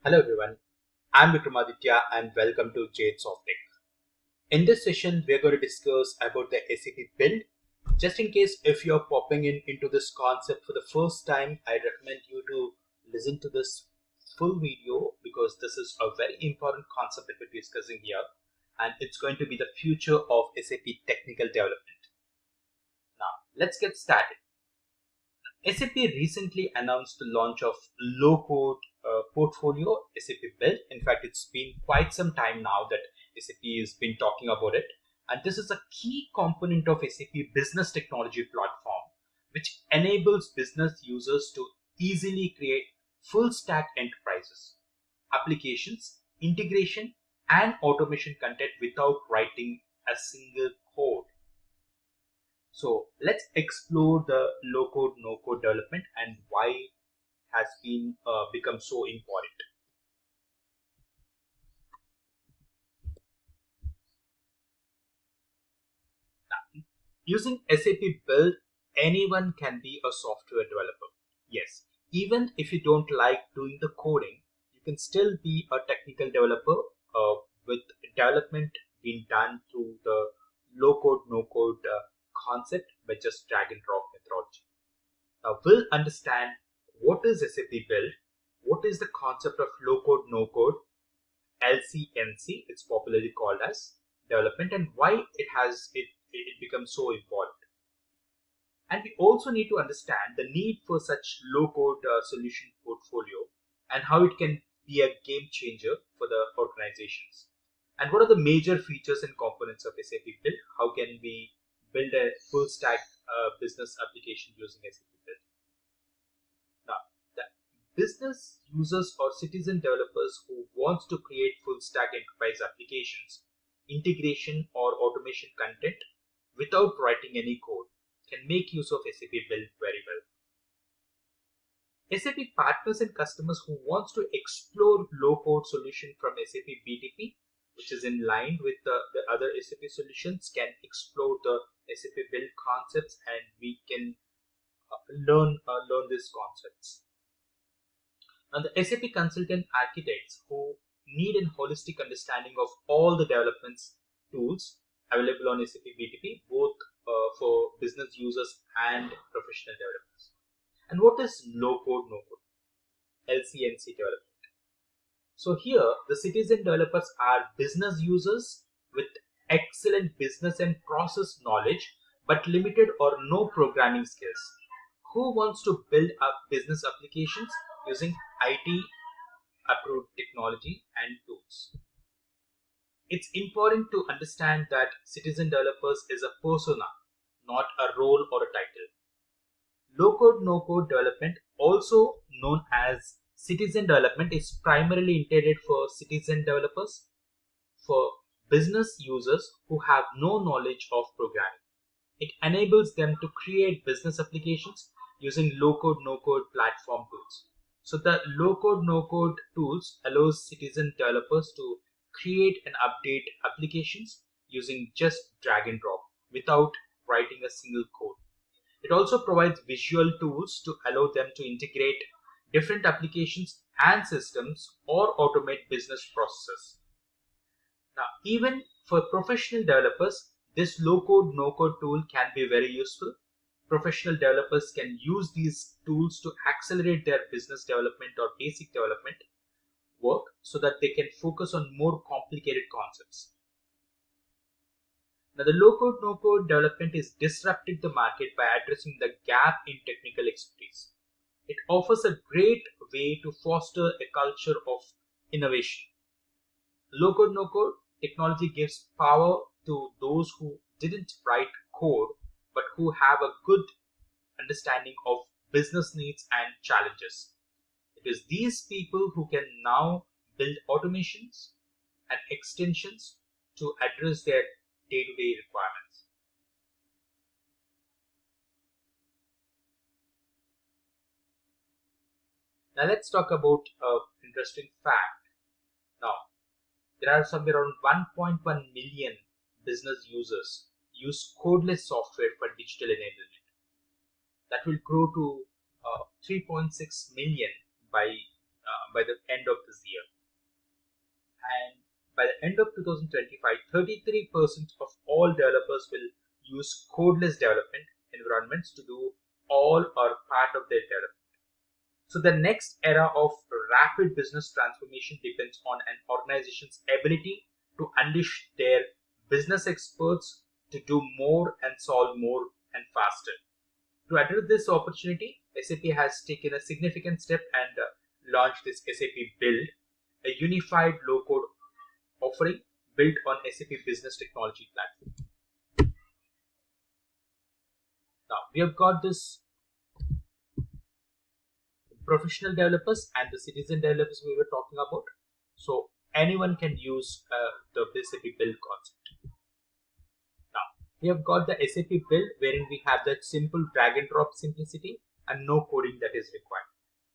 Hello everyone, I'm Vikramaditya and welcome to Jade SOFTECH. In this session, we're going to discuss about the SAP Build. Just in case if you're popping into this concept for the first time, I recommend you to listen to this full video because this is a very important concept that we're discussing here and it's going to be the future of SAP technical development. Now, let's get started. SAP recently announced the launch of low-code portfolio, SAP Build. In fact, it's been quite some time now that SAP has been talking about it. And this is a key component of SAP Business Technology Platform, which enables business users to easily create full-stack enterprises, applications, integration, and automation content without writing a single code. So let's explore the low code, no code development and why it has been become so important. Using SAP Build, anyone can be a software developer. Yes, even if you don't like doing the coding, you can still be a technical developer with development being done through the low code, no code concept by just drag and drop methodology. Now we'll understand what is SAP Build, what is the concept of low code, no code, LCNC, it's popularly called as development, and why it becomes so important. And we also need to understand the need for such low code solution portfolio and how it can be a game changer for the organizations. And what are the major features and components of SAP Build? How can we build a full stack business application using SAP Build? Now, the business users or citizen developers who wants to create full stack enterprise applications, integration or automation content without writing any code can make use of SAP Build very well. SAP partners and customers who wants to explore low code solution from SAP BTP, which is in line with the other SAP solutions, can explore the SAP Build concepts and we can learn these concepts. And the SAP consultant architects who need a holistic understanding of all the developments tools available on SAP BTP, both for business users and professional developers. And what is low code, no code? LCNC development. So here, the citizen developers are business users with excellent business and process knowledge, but limited or no programming skills, who wants to build up business applications using IT approved technology and tools. It's important to understand that citizen developers is a persona, not a role or a title. Low code, no code development, also known as citizen development, is primarily intended for citizen developers, for business users who have no knowledge of programming. It enables them to create business applications using low code, no code platform tools. So the low code, no code tools allows citizen developers to create and update applications using just drag and drop without writing a single code. It also provides visual tools to allow them to integrate different applications and systems or automate business processes. Now, even for professional developers, this low code, no code tool can be very useful. Professional developers can use these tools to accelerate their business development or basic development work so that they can focus on more complicated concepts. Now, the low code, no code development is disrupting the market by addressing the gap in technical expertise. It offers a great way to foster a culture of innovation. Low code, no code technology gives power to those who didn't write code but who have a good understanding of business needs and challenges. It is these people who can now build automations and extensions to address their day-to-day requirements. Now let's talk about an interesting fact. Now, there are somewhere around 1.1 million business users use codeless software for digital enablement. That will grow to 3.6 million by by the end of this year. And by the end of 2025, 33% of all developers will use codeless development environments to do all or part of their development. So the next era of rapid business transformation depends on an organization's ability to unleash their business experts to do more and solve more and faster. To address this opportunity, SAP has taken a significant step and launched this SAP Build, a unified low-code offering built on SAP Business Technology Platform. Now, we have got this professional developers and the citizen developers we were talking about. So anyone can use the SAP Build concept. Now we have got the SAP Build, wherein we have that simple drag and drop simplicity and no coding that is required.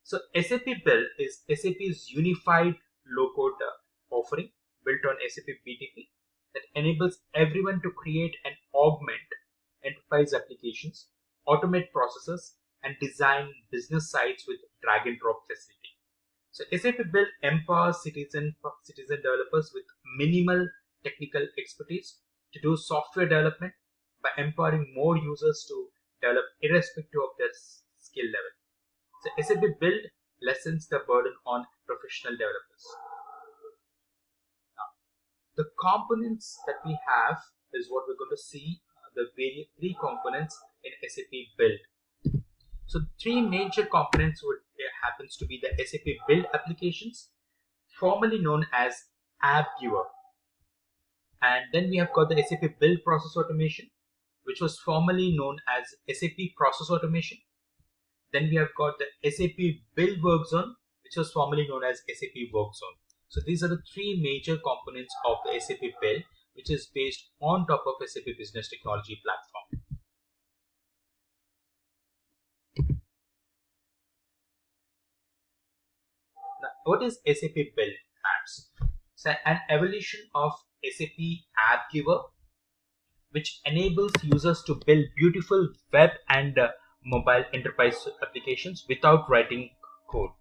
So SAP Build is SAP's unified low-code offering built on SAP BTP that enables everyone to create and augment enterprise applications, automate processes, and design business sites with drag and drop facility. So SAP Build empowers citizen developers with minimal technical expertise to do software development by empowering more users to develop irrespective of their skill level. So SAP Build lessens the burden on professional developers. Now, the components that we have is what we're going to see, the various three components in SAP Build. So three major components happens to be the SAP Build applications, formerly known as App Giver. And then we have got the SAP Build Process Automation, which was formerly known as SAP Process Automation. Then we have got the SAP Build Work Zone, which was formerly known as SAP Work Zone. So these are the three major components of the SAP Build, which is based on top of SAP Business Technology Platform. Now, what is SAP Build Apps? So an evolution of SAP App Giver, which enables users to build beautiful web and mobile enterprise applications without writing code.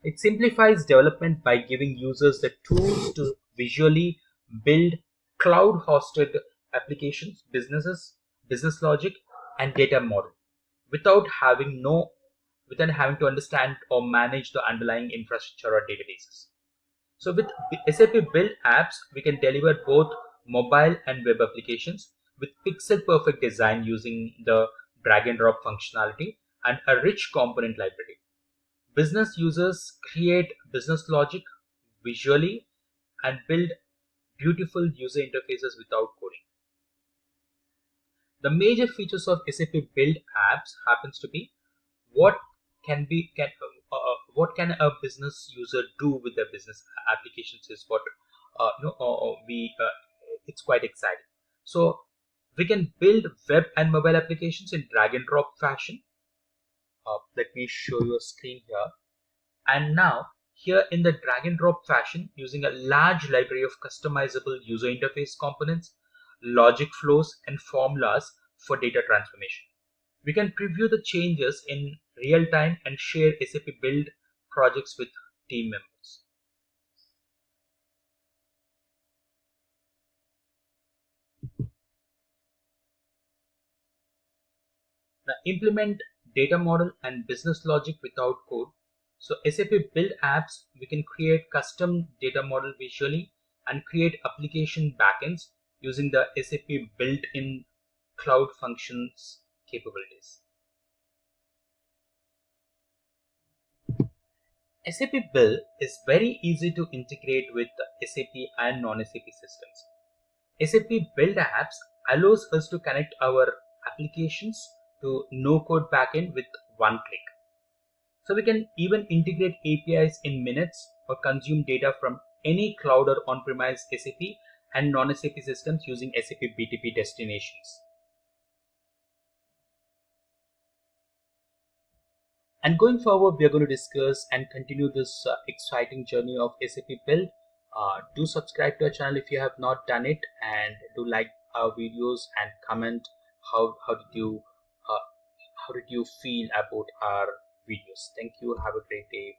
It simplifies development by giving users the tools to visually build cloud-hosted applications, business logic, and data model without having to understand or manage the underlying infrastructure or databases. So with SAP Build Apps, we can deliver both mobile and web applications with pixel-perfect design using the drag and drop functionality and a rich component library. Business users create business logic visually and build beautiful user interfaces without coding. The major features of SAP Build Apps happens to be what can a business user do with their business applications is what it's quite exciting. So we can build web and mobile applications in drag and drop fashion. Let me show you a screen here. And now here in the drag and drop fashion, using a large library of customizable user interface components, logic flows, and formulas for data transformation, we can preview the changes in real time and share SAP Build projects with team members. Now implement data model and business logic without code. So SAP Build Apps, we can create custom data model visually and create application backends using the SAP built-in cloud functions capabilities. SAP Build is very easy to integrate with SAP and non-SAP systems. SAP Build Apps allows us to connect our applications to no-code backend with one click. So we can even integrate APIs in minutes or consume data from any cloud or on-premise SAP and non-SAP systems using SAP BTP destinations. And going forward, we are going to discuss and continue this exciting journey of SAP Build. Do subscribe to our channel if you have not done it, and do like our videos and comment how did you feel about our videos. Thank you. Have a great day.